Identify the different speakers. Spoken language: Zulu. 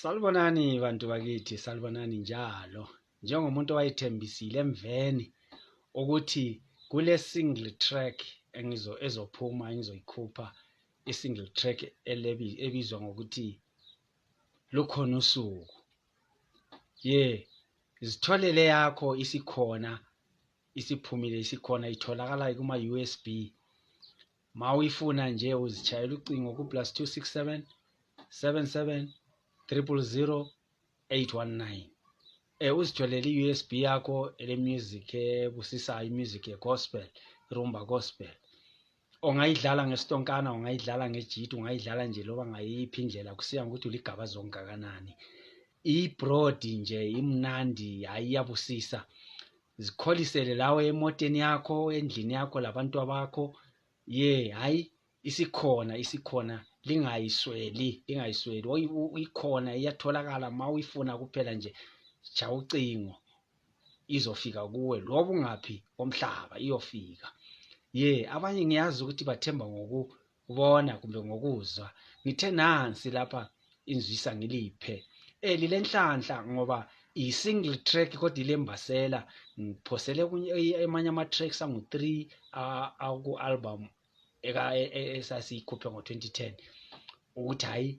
Speaker 1: Salibonani bantu bakithi, salibonani njalo. Njengomuntu owayethembisile emveni ukuthi kule single track ezophuma engizoyikhupha, i-single track ebizwa ngokuthi lukhona usuku. Zitholele yakho isikhona, isiphumile isikhona, itholakala kuma USB. Mawuyifuna nje uzitshayela ucingo ku +267 77 000 819. Uzitholele i-USB yakho ele music ebusisayo, i-music ye-gospel, rumba gospel. Ongayidlala ngesitonkana, ongayidlala ngejiti, ungayidlala nje loba ngayiphi indlela, kusiya ngokuthi uligaba zongakanani. I-broad nje imnandi, ayiyabusisa. Zikholisele lawe emoteni yakho, endlini yakho labantu bakho. Hayi isikhona, lingayisweli. Ikhona, iyatholakala mawuyifuna kuphela nje cha ucingo izofika kuwe loba ungaphi komhlaba iyofika. Abanye ngiyazi ukuthi bathemba ngokubona kumbe ngokuzwa. Ngithe nansi lapha inzwisa ngiliphe lilenhlanhla ngoba i-single track kodwa ilembasela. Ngiphosele emanye ama-tracks angu-3 aku-album esasiyikhuphe ngo-2010 ukuthi hayi